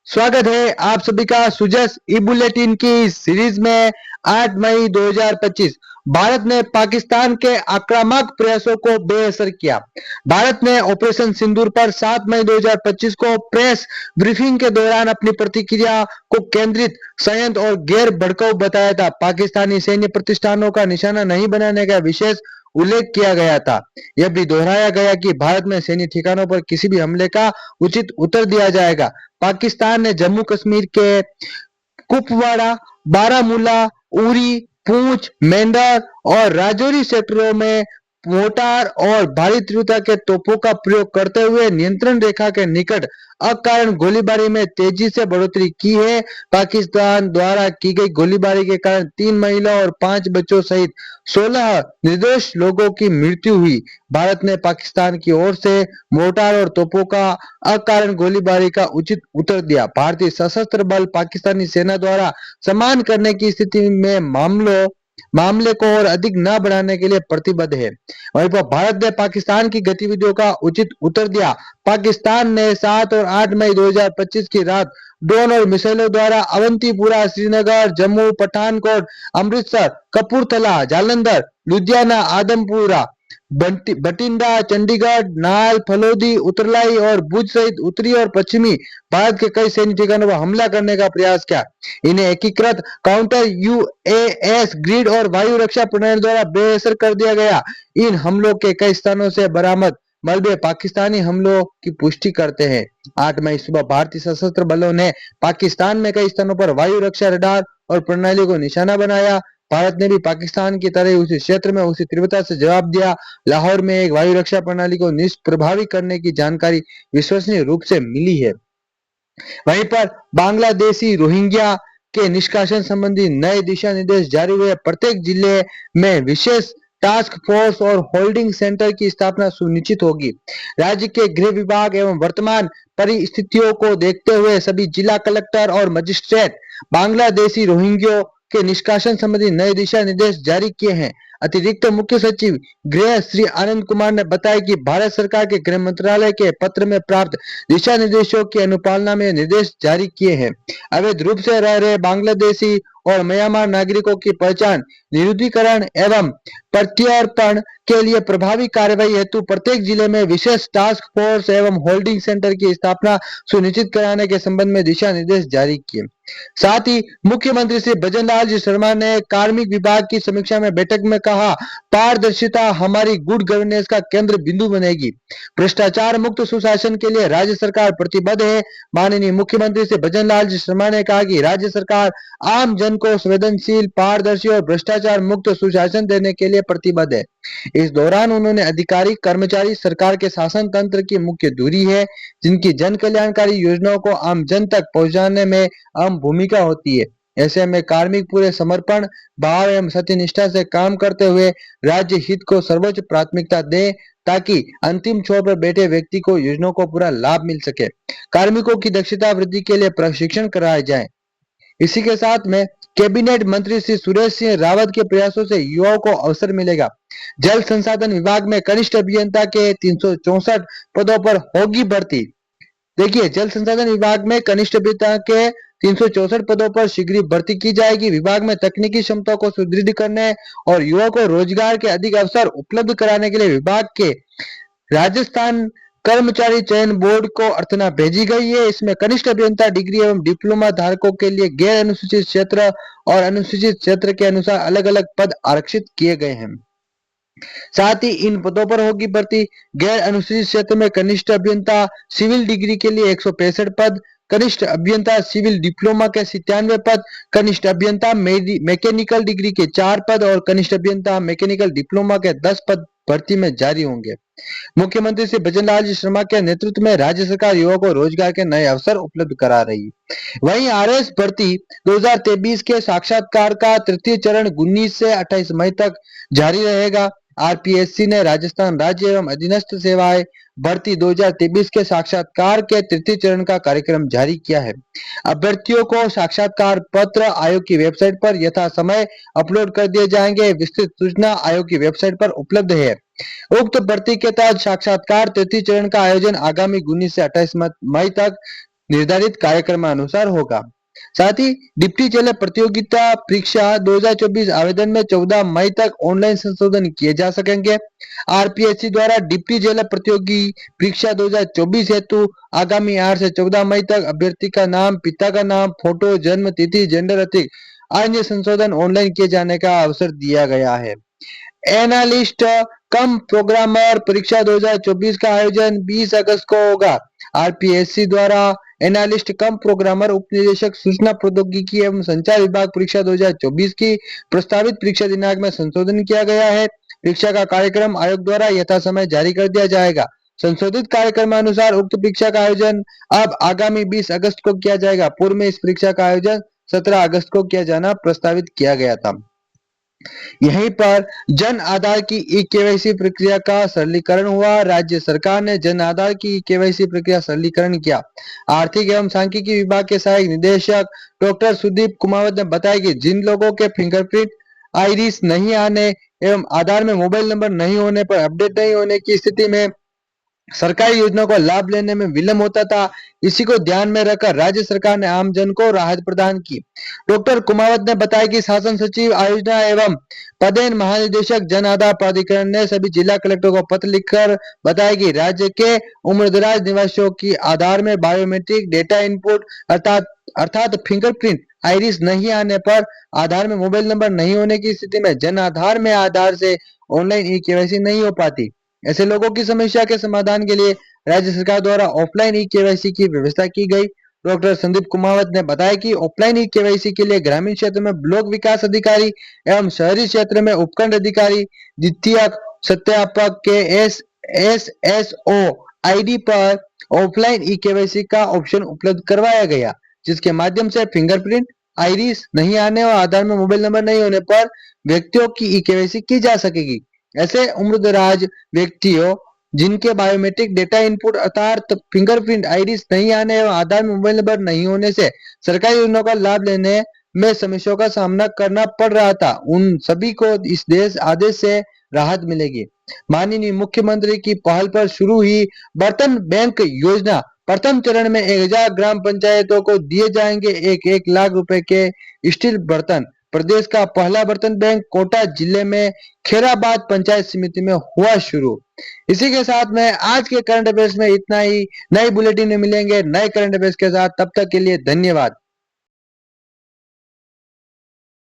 स्वागत है आप सभी का सुजस ई बुलेटिन की इस सीरीज में। 8 मई 2025 भारत ने पाकिस्तान के आक्रामक प्रयासों को बेअसर किया। भारत ने ऑपरेशन सिंदूर पर 7 मई 2025 को प्रेस ब्रीफिंग के दौरान अपनी प्रतिक्रिया को केंद्रित, संयंत्र और गैर भड़काऊ बताया था। पाकिस्तानी सैन्य प्रतिष्ठानों का निशाना नहीं बनाने का विशेष उल्लेख किया गया था। यह भी दोहराया गया कि भारत में सैन्य ठिकानों पर किसी भी हमले का उचित उत्तर दिया जाएगा। पाकिस्तान ने जम्मू कश्मीर के कुपवाड़ा, बारामूला, उरी, पूंछ, मेंढर और राजौरी सेक्टरों में मोर्टार और भारी तीव्रता के तोपों का प्रयोग करते हुए नियंत्रण रेखा के निकट अकारण गोलीबारी में तेजी से बढ़ोतरी की है। पाकिस्तान द्वारा की गई गोलीबारी के कारण 3 महिला और 5 बच्चों सहित 16 निर्दोष लोगों की मृत्यु हुई। भारत ने पाकिस्तान की ओर से मोर्टार और तोपों का अकारण गोलीबारी का उचित उत्तर दिया। भारतीय सशस्त्र बल पाकिस्तानी सेना द्वारा सम्मान करने की स्थिति में मामले को और अधिक न बढ़ाने के लिए प्रतिबद्ध है। वहीं पर भारत ने पाकिस्तान की गतिविधियों का उचित उत्तर दिया। पाकिस्तान ने 7 और 8 मई 2025 की रात ड्रोन और मिसाइलों द्वारा अवंतीपुरा, श्रीनगर, जम्मू, पठानकोट, अमृतसर, कपूरथला, जालंधर, लुधियाना, आदमपुरा, बठिंडा, चंडीगढ़, नाल, फलोदी, उतरलाई और भुज सहित उत्तरी और पश्चिमी भारत के कई सैन्य ठिकानों पर हमला करने का प्रयास किया। इन्हें एकीकृत काउंटर यूएस ग्रिड और वायु रक्षा प्रणाली द्वारा बेअसर कर दिया गया। इन हमलों के कई स्थानों से बरामद मलबे पाकिस्तानी हमलों की पुष्टि करते हैं। 8 मई सुबह भारतीय सशस्त्र बलों ने पाकिस्तान में कई स्थानों पर वायु रक्षा रडार और प्रणाली को निशाना बनाया। भारत ने भी पाकिस्तान की तरह उसी क्षेत्र में उसी तीव्रता से जवाब दिया। लाहौर में एक वायु रक्षा प्रणाली को निष्प्रभावी करने की जानकारी विश्वसनीय रूप से मिली है। वहीं पर बांग्लादेशी रोहिंग्या के निष्कासन संबंधी नए दिशा निर्देश जारी हुए। प्रत्येक जिले में विशेष टास्क फोर्स और होल्डिंग सेंटर की स्थापना सुनिश्चित होगी। राज्य के गृह विभाग एवं वर्तमान परिस्थितियों को देखते हुए सभी जिला कलेक्टर और मजिस्ट्रेट बांग्लादेशी रोहिंग्यों के निष्कासन संबंधी नए दिशा निर्देश जारी किए हैं। अतिरिक्त मुख्य सचिव गृह श्री आनंद कुमार ने बताया कि भारत सरकार के गृह मंत्रालय के पत्र में प्राप्त दिशा निर्देशों की अनुपालना में निर्देश जारी किए हैं। अवैध रूप से रह रहे बांग्लादेशी और म्यांमार नागरिकों की पहचान, निरुद्धीकरण एवं प्रत्यर्पण के लिए प्रभावी कार्रवाई हेतु प्रत्येक जिले में विशेष टास्क फोर्स एवं होल्डिंग सेंटर की स्थापना सुनिश्चित कराने के संबंध में दिशा निर्देश जारी किए। साथ ही मुख्यमंत्री श्री भजनलाल जी शर्मा ने कार्मिक विभाग की समीक्षा में बैठक में कहा, पारदर्शिता हमारी गुड गवर्नेंस का केंद्र बिंदु बनेगी। भ्रष्टाचार मुक्त सुशासन के लिए राज्य सरकार प्रतिबद्ध है। माननीय मुख्यमंत्री श्री भजनलाल जी शर्मा ने कहा कि राज्य सरकार आम जन को संवेदनशील, पारदर्शी और भ्रष्टाचार मुक्त सुशासन देने के लिए प्रतिबद्ध है। इस दौरान उन्होंने अधिकारी, कर्मचारी सरकार के शासन तंत्र की मुख्य धुरी है, जिनकी जन कल्याणकारी योजनाओं को आम जन तक पहुंचाने में अहम भूमिका होती है। ऐसे में कार्मिक पूरे समर्पण भाव एवं सत्यनिष्ठा से काम करते हुए राज्य हित को सर्वोच्च प्राथमिकता दे, ताकि अंतिम छोर पर बैठे व्यक्ति को योजनाओं को पूरा लाभ मिल सके। कार्मिकों की दक्षता वृद्धि के लिए प्रशिक्षण कराए जाए। इसी के साथ में कैबिनेट मंत्री श्री सुरेश सिंह रावत के प्रयासों से युवाओं को अवसर मिलेगा। जल संसाधन विभाग में कनिष्ठ अभियंता के 364 पदों पर होगी भर्ती। देखिए, जल संसाधन विभाग में कनिष्ठ अभियंता के 364 पदों पर शीघ्र भर्ती की जाएगी। विभाग में तकनीकी क्षमता को सुदृढ़ करने और युवाओं को रोजगार के अधिक अवसर उपलब्ध कराने के लिए विभाग के राजस्थान कर्मचारी चयन बोर्ड को अर्थना भेजी गई है। इसमें कनिष्ठ अभियंता डिग्री एवं डिप्लोमा धारकों के लिए गैर अनुसूचित क्षेत्र और अनुसूचित क्षेत्र के अनुसार अलग अलग पद आरक्षित किए गए हैं। साथ ही इन पदों पर होगी भर्ती। गैर अनुसूचित क्षेत्र में कनिष्ठ अभियंता सिविल डिग्री के लिए 165 पद, कनिष्ठ अभियंता सिविल डिप्लोमा के 97 पद, कनिष्ठ अभियंता मैकेनिकल डिग्री के 4 पद और कनिष्ठ अभियंता मैकेनिकल डिप्लोमा के 10 पद भर्ती में जारी होंगे। मुख्यमंत्री श्री भजनलाल जी शर्मा के नेतृत्व में राज्य सरकार युवाओं को रोजगार के नए अवसर उपलब्ध करा रही है। वहीं आरएस भर्ती 2023 के साक्षात्कार का तृतीय चरण 19 से 28 मई तक जारी रहेगा। आरपीएससी ने राजस्थान राज्य एवं अधीनस्थ सेवाएं भर्ती 2023 के साक्षात्कार के तृतीय चरण का कार्यक्रम जारी किया है। अभ्यर्थियों को साक्षात्कार पत्र आयोग की वेबसाइट पर यथा समय अपलोड कर दिए जाएंगे। विस्तृत सूचना आयोग की वेबसाइट पर उपलब्ध है। उक्त भर्ती के तहत साक्षात्कार तृतीय चरण का आयोजन आगामी 19 से 28 मई तक निर्धारित कार्यक्रमानुसार होगा। साथ ही डिप्टी जेलर प्रतियोगिता परीक्षा 2024 आवेदन में 14 मई तक ऑनलाइन संशोधन किए जा सकेंगे। आरपीएससी द्वारा डिप्टी जेलर प्रतियोगी परीक्षा 2024 हेतु आगामी 8 से 14 मई तक अभ्यर्थी का नाम, पिता का नाम, फोटो, जन्म तिथि, जेंडर अतिरिक्त अन्य संशोधन ऑनलाइन किए जाने का अवसर दिया गया है। एनालिस्ट कम प्रोग्रामर परीक्षा 2024 का आयोजन 20 अगस्त को होगा। आरपीएससी द्वारा एनालिस्ट कम प्रोग्रामर उप निदेशक सूचना प्रौद्योगिकी एवं संचार विभाग परीक्षा 2024 की प्रस्तावित परीक्षा दिनांक में संशोधन किया गया है। परीक्षा का कार्यक्रम आयोग द्वारा यथा समय जारी कर दिया जाएगा। संशोधित कार्यक्रमानुसार उक्त परीक्षा का आयोजन अब आगामी 20 अगस्त को किया जाएगा। पूर्व में इस परीक्षा का आयोजन 17 अगस्त को किया जाना प्रस्तावित किया गया था। यहीं पर जन आधार की ई केवाईसी प्रक्रिया का सरलीकरण हुआ। राज्य सरकार ने जन आधार की ई केवाईसी प्रक्रिया सरलीकरण किया। आर्थिक एवं सांख्यिकी विभाग के सहायक निदेशक डॉक्टर सुदीप कुमावत ने बताया कि जिन लोगों के फिंगरप्रिंट, आइरिस नहीं आने एवं आधार में मोबाइल नंबर नहीं होने पर अपडेट नहीं होने की स्थिति में सरकारी योजनाओं का लाभ लेने में विलंब होता था, इसी को ध्यान में रखकर राज्य सरकार ने आम जन को राहत प्रदान की। डॉक्टर कुमावत ने बताया कि शासन सचिव आयोजना एवं पदेन महानिदेशक जन आधार प्राधिकरण ने सभी जिला कलेक्टरों को पत्र लिखकर बताया कि राज्य के उम्रदराज निवासियों की आधार में बायोमेट्रिक डेटा इनपुट अर्थात फिंगरप्रिंट, आइरिस नहीं आने पर आधार में मोबाइल नंबर नहीं होने की स्थिति में जन आधार में आधार से ऑनलाइन ई केवाईसी नहीं हो पाती। ऐसे लोगों की समस्या के समाधान के लिए राज्य सरकार द्वारा ऑफलाइन ई केवाईसी की व्यवस्था की गई। डॉक्टर संदीप कुमावत ने बताया कि ऑफलाइन ई केवाईसी के लिए ग्रामीण क्षेत्र में ब्लॉक विकास अधिकारी एवं शहरी क्षेत्र में उपखंड अधिकारी द्वितीयक सत्यापक के SSO आईडी पर ऑफलाइन ई केवाईसी का ऑप्शन उपलब्ध करवाया गया, जिसके माध्यम से फिंगरप्रिंट, आइरिस नहीं आने और आधार में मोबाइल नंबर नहीं होने पर व्यक्तियों की ई केवाईसी की जा सकेगी। ऐसे उम्रदराज व्यक्तियों जिनके बायोमेट्रिक डेटा इनपुट अर्थात फिंगरप्रिंट, आइरिस नहीं आने एवं आधार में मोबाइल नंबर नहीं होने से सरकारी योजनाओं का लाभ लेने में समस्याओं का सामना करना पड़ रहा था, उन सभी को इस आदेश से राहत मिलेगी। माननीय मुख्यमंत्री की पहल पर शुरू हुई बर्तन बैंक योजना प्रथम चरण में 1000 ग्राम पंचायतों को दिए जाएंगे 1-1 लाख रुपए के स्टील बर्तन। प्रदेश का पहला बर्तन बैंक कोटा जिले में खेराबाद पंचायत समिति में हुआ शुरू। इसी के साथ में आज के करंट अफेयर्स में इतना ही। नई बुलेटिन में मिलेंगे नए करंट अफेयर्स के साथ, तब तक के लिए धन्यवाद।